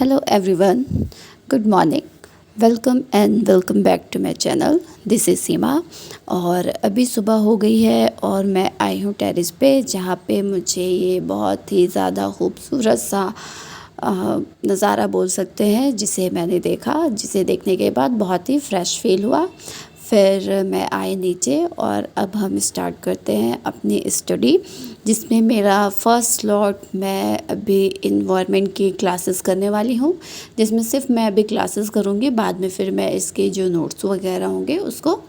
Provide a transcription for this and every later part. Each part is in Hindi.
Hello everyone, good morning. Welcome back to my channel. This is Seema. और अभी सुबह हो गई है और मैं आई हूँ टेरेस पे, जहाँ पे मुझे ये बहुत ही ज़्यादा खूबसूरत सा नज़ारा बोल सकते हैं जिसे मैंने देखा, जिसे देखने के बाद बहुत ही फ्रेश फील हुआ. फिर मैं आई नीचे और अब हम स्टार्ट करते हैं अपनी स्टडी, जिसमें मेरा फर्स्ट स्लॉट मैं अभी इन्वायरमेंट की क्लासेस करने वाली हूँ, जिसमें सिर्फ मैं अभी क्लासेस करूँगी. बाद में फिर मैं इसके जो नोट्स वगैरह होंगे उसको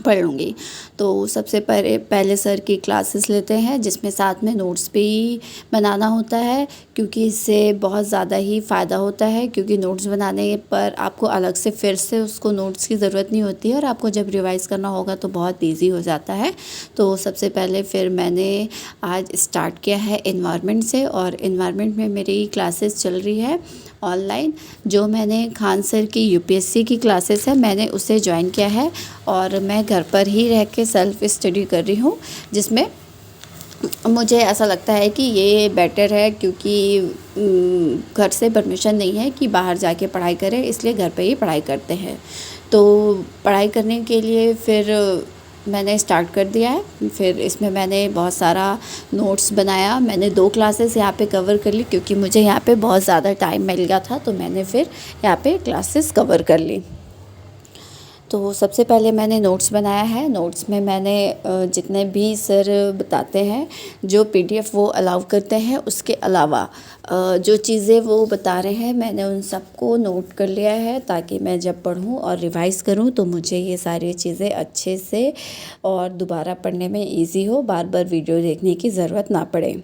पढ़ लूँगी. तो सबसे पहले सर की क्लासेस लेते हैं, जिसमें साथ में नोट्स भी बनाना होता है, क्योंकि इससे बहुत ज़्यादा ही फ़ायदा होता है. क्योंकि नोट्स बनाने पर आपको अलग से फिर से उसको नोट्स की ज़रूरत नहीं होती है, और आपको जब रिवाइज़ करना होगा तो बहुत ईजी हो जाता है. तो सबसे पहले फिर मैंने आज स्टार्ट किया है इन्वायरमेंट से, और इन्वायरमेंट में मेरी क्लासेस चल रही है ऑनलाइन. जो मैंने खान सर की यूपीएससी की क्लासेस है, मैंने उसे ज्वाइन किया है, और मैं घर पर ही रह के सेल्फ स्टडी कर रही हूँ, जिसमें मुझे ऐसा लगता है कि ये बेटर है. क्योंकि घर से परमिशन नहीं है कि बाहर जाके पढ़ाई करें, इसलिए घर पे ही पढ़ाई करते हैं. तो पढ़ाई करने के लिए फिर मैंने स्टार्ट कर दिया है. फिर इसमें मैंने बहुत सारा नोट्स बनाया. मैंने 2 क्लासेस यहाँ पे कवर कर ली, क्योंकि मुझे यहाँ पे बहुत ज़्यादा टाइम मिल गया था, तो मैंने फिर यहाँ पे क्लासेस कवर कर ली. तो सबसे पहले मैंने नोट्स बनाया है. नोट्स में मैंने जितने भी सर बताते हैं, जो पीडीएफ वो अलाउ करते हैं, उसके अलावा जो चीज़ें वो बता रहे हैं, मैंने उन सबको नोट कर लिया है, ताकि मैं जब पढूं और रिवाइज़ करूं तो मुझे ये सारी चीज़ें अच्छे से और दोबारा पढ़ने में इजी हो, बार बार वीडियो देखने की ज़रूरत ना पड़े.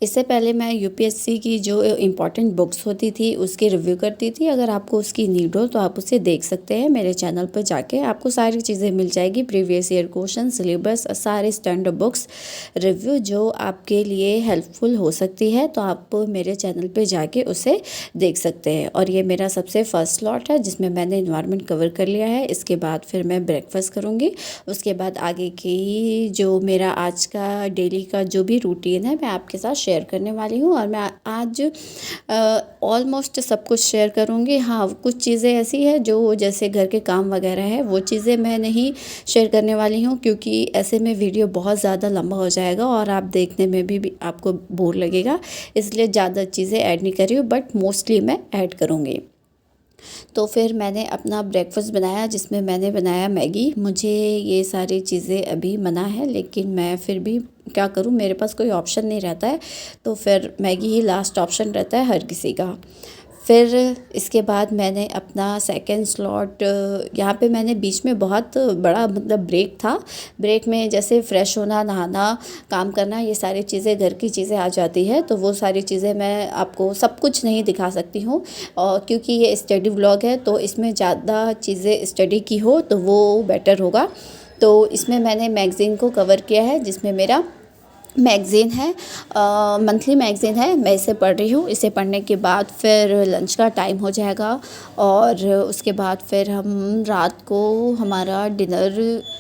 इससे पहले मैं यूपीएससी की जो इम्पॉर्टेंट बुक्स होती थी उसकी रिव्यू करती थी. अगर आपको उसकी नीड हो तो आप उसे देख सकते हैं. मेरे चैनल पर जाके आपको सारी चीज़ें मिल जाएगी, प्रीवियस ईयर क्वेश्चन, सिलेबस, सारे स्टैंडर्ड बुक्स रिव्यू जो आपके लिए हेल्पफुल हो सकती है. तो आप मेरे चैनल पर जाके उसे देख सकते हैं. और ये मेरा सबसे फर्स्ट स्लॉट है, जिसमें मैंने इन्वायरमेंट कवर कर लिया है. इसके बाद फिर मैं ब्रेकफास्ट करूँगी. उसके बाद आगे की जो मेरा आज का डेली का जो भी रूटीन है, मैं आपके साथ शेयर करने वाली हूँ. और मैं आज ऑलमोस्ट सब कुछ शेयर करूँगी. हाँ, कुछ चीज़ें ऐसी है जो जैसे घर के काम वगैरह है, वो चीज़ें मैं नहीं शेयर करने वाली हूँ, क्योंकि ऐसे में वीडियो बहुत ज़्यादा लंबा हो जाएगा और आप देखने में भी आपको बोर लगेगा. इसलिए ज़्यादा चीज़ें ऐड नहीं कर रही हूँ, बट मोस्टली मैं ऐड करूँगी. तो फिर मैंने अपना ब्रेकफास्ट बनाया, जिसमें मैंने बनाया मैगी. मुझे ये सारी चीज़ें अभी मना है, लेकिन मैं फिर भी क्या करूं, मेरे पास कोई ऑप्शन नहीं रहता है, तो फिर मैगी ही लास्ट ऑप्शन रहता है हर किसी का. फिर इसके बाद मैंने अपना सेकंड स्लॉट, यहाँ पे मैंने बीच में बहुत बड़ा मतलब ब्रेक था. ब्रेक में जैसे फ़्रेश होना, नहाना, काम करना, ये सारी चीज़ें घर की चीज़ें आ जाती है. तो वो सारी चीज़ें मैं आपको सब कुछ नहीं दिखा सकती हूँ, और क्योंकि ये स्टडी व्लॉग है, तो इसमें ज़्यादा चीज़ें स्टडी की हो तो वो बेटर होगा. तो इसमें मैंने मैगज़ीन को कवर किया है, जिसमें मेरा मैगज़ीन है, मंथली मैगज़ीन है. मैं इसे पढ़ रही हूँ. इसे पढ़ने के बाद फिर लंच का टाइम हो जाएगा, और उसके बाद फिर हम रात को हमारा डिनर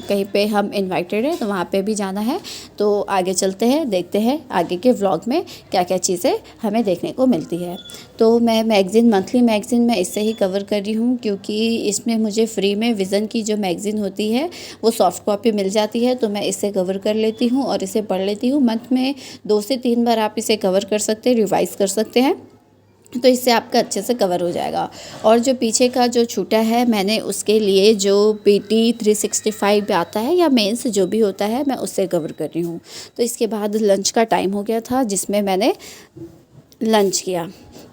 कहीं पे हम इनवाइटेड है, तो वहाँ पे भी जाना है. तो आगे चलते हैं, देखते हैं आगे के व्लॉग में क्या क्या चीज़ें हमें देखने को मिलती है. तो मैं मैगज़ीन, मंथली मैगज़ीन मैं इससे ही कवर कर रही हूँ, क्योंकि इसमें मुझे फ्री में विज़न की जो मैगज़ीन होती है वो सॉफ्ट कॉपी मिल जाती है. तो मैं इससे कवर कर लेती हूँ और इसे पढ़ लेती हूँ. मंथ में 2 से 3 बार आप इसे कवर कर सकते हैं, रिवाइज़ कर सकते हैं, तो इससे आपका अच्छे से कवर हो जाएगा. और जो पीछे का जो छूटा है, मैंने उसके लिए जो पीटी 365 आता है या मेंस जो भी होता है, मैं उससे कवर कर रही हूँ. तो इसके बाद लंच का टाइम हो गया था, जिसमें मैंने लंच किया.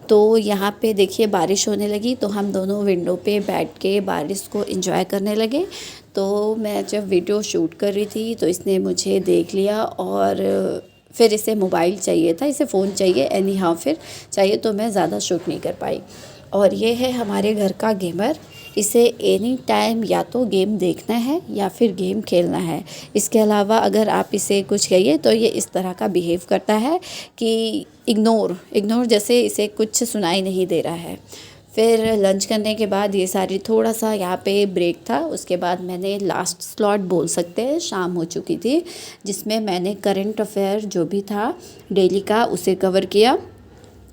तो यहाँ पे देखिए बारिश होने लगी, तो हम दोनों विंडो पे बैठ के बारिश को एंजॉय करने लगे. तो मैं जब वीडियो शूट कर रही थी, तो इसने मुझे देख लिया, और फिर इसे मोबाइल चाहिए था, इसे फ़ोन चाहिए, एनी हाउ फिर चाहिए, तो मैं ज़्यादा शूट नहीं कर पाई. और ये है हमारे घर का गेमर. इसे एनी टाइम या तो गेम देखना है या फिर गेम खेलना है. इसके अलावा अगर आप इसे कुछ कहिए तो ये इस तरह का बिहेव करता है कि इग्नोर जैसे इसे कुछ सुनाई नहीं दे रहा है. फिर लंच करने के बाद ये सारी थोड़ा सा यहाँ पे ब्रेक था. उसके बाद मैंने लास्ट स्लॉट बोल सकते हैं, शाम हो चुकी थी, जिसमें मैंने करंट अफेयर जो भी था डेली का उसे कवर किया.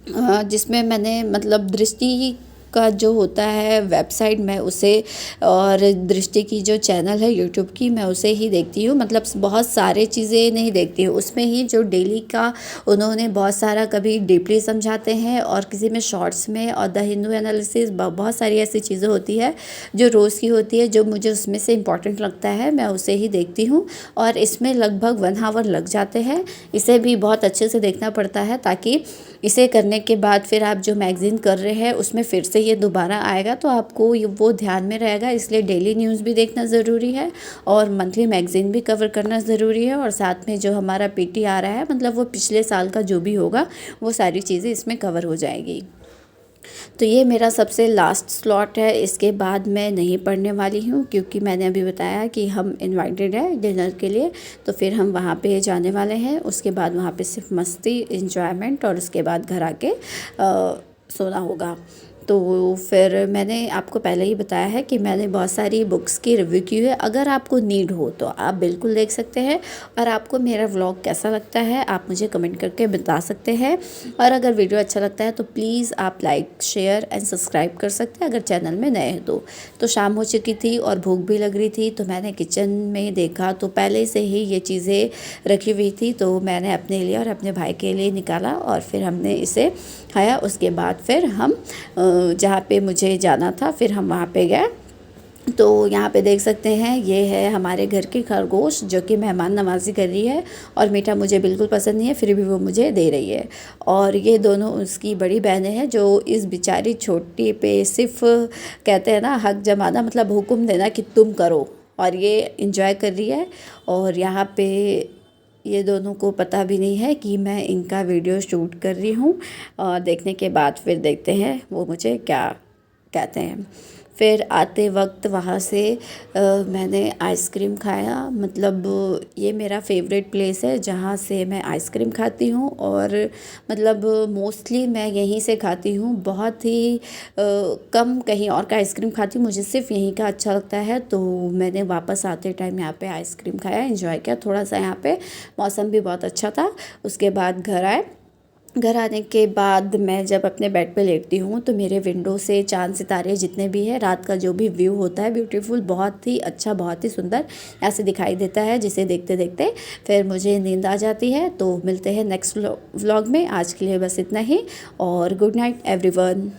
जिसमें मैंने मतलब दृष्टि का जो होता है वेबसाइट, मैं उसे और दृष्टि की जो चैनल है यूट्यूब की, मैं उसे ही देखती हूँ। मतलब बहुत सारे चीज़ें नहीं देखती हूँ, उसमें ही जो डेली का उन्होंने बहुत सारा कभी डीपली समझाते हैं और किसी में शॉर्ट्स में, और द हिंदू एनालिसिस, बहुत सारी ऐसी चीज़ें होती है जो रोज़ की होती है, जो मुझे उसमें से इम्पॉर्टेंट लगता है, मैं उसे ही देखती हूँ। और इसमें लगभग 1 आवर लग जाते हैं। इसे भी बहुत अच्छे से देखना पड़ता है, ताकि इसे करने के बाद फिर आप जो मैगज़ीन कर रहे हैं उसमें फिर से ये दोबारा आएगा, तो आपको ये वो ध्यान में रहेगा। इसलिए डेली न्यूज़ भी देखना ज़रूरी है और मंथली मैगज़ीन भी कवर करना ज़रूरी है, और साथ में जो हमारा पीटी आ रहा है, मतलब वो पिछले साल का जो भी होगा वो सारी चीज़ें इसमें कवर हो जाएगी। तो ये मेरा सबसे लास्ट स्लॉट है, इसके बाद मैं नहीं पढ़ने वाली हूँ, क्योंकि मैंने अभी बताया कि हम इनवाइटेड हैं डिनर के लिए, तो फिर हम वहाँ पे जाने वाले हैं। उसके बाद वहाँ पे सिर्फ मस्ती, इन्जॉयमेंट, और उसके बाद घर आके सोना होगा। तो फिर मैंने आपको पहले ही बताया है कि मैंने बहुत सारी बुक्स की रिव्यू की है। अगर आपको नीड हो तो आप बिल्कुल देख सकते हैं, और आपको मेरा व्लॉग कैसा लगता है आप मुझे कमेंट करके बता सकते हैं। और अगर वीडियो अच्छा लगता है तो प्लीज़ आप लाइक, शेयर एंड सब्सक्राइब कर सकते हैं अगर चैनल में नए हैं तो शाम हो चुकी थी और भूख भी लग रही थी, तो मैंने किचन में देखा तो पहले से ही ये चीज़ें रखी हुई थी, तो मैंने अपने लिए और अपने भाई के लिए निकाला और फिर हमने इसे खाया। उसके बाद फिर हम जहाँ पे मुझे जाना था फिर हम वहाँ पे गए। तो यहाँ पे देख सकते हैं ये है हमारे घर की खरगोश, जो कि मेहमान नवाजी कर रही है, और मीठा मुझे बिल्कुल पसंद नहीं है फिर भी वो मुझे दे रही है। और ये दोनों उसकी बड़ी बहनें हैं, जो इस बेचारी छोटी पे सिर्फ कहते हैं ना हक जमाना, मतलब हुक्म देना कि तुम करो, और ये इंजॉय कर रही है। और यहाँ पे ये दोनों को पता भी नहीं है कि मैं इनका वीडियो शूट कर रही हूँ। और देखने के बाद फिर देखते हैं वो मुझे क्या कहते हैं। फिर आते वक्त वहाँ से मैंने आइसक्रीम खाया। मतलब ये मेरा फेवरेट प्लेस है जहाँ से मैं आइसक्रीम खाती हूँ, और मतलब मोस्टली मैं यहीं से खाती हूँ। बहुत ही कम कहीं और का आइसक्रीम खाती हूँ, मुझे सिर्फ यहीं का अच्छा लगता है। तो मैंने वापस आते टाइम यहाँ पे आइसक्रीम खाया, एंजॉय किया थोड़ा सा। यहाँ पे मौसम भी बहुत अच्छा था। उसके बाद घर आए। घर आने के बाद मैं जब अपने बेड पे लेटती हूँ तो मेरे विंडो से चाँद सितारे जितने भी हैं, रात का जो भी व्यू होता है ब्यूटीफुल, बहुत ही अच्छा, बहुत ही सुंदर ऐसे दिखाई देता है, जिसे देखते देखते फिर मुझे नींद आ जाती है। तो मिलते हैं नेक्स्ट व्लॉग में। आज के लिए बस इतना ही, और गुड नाइट एवरीवन।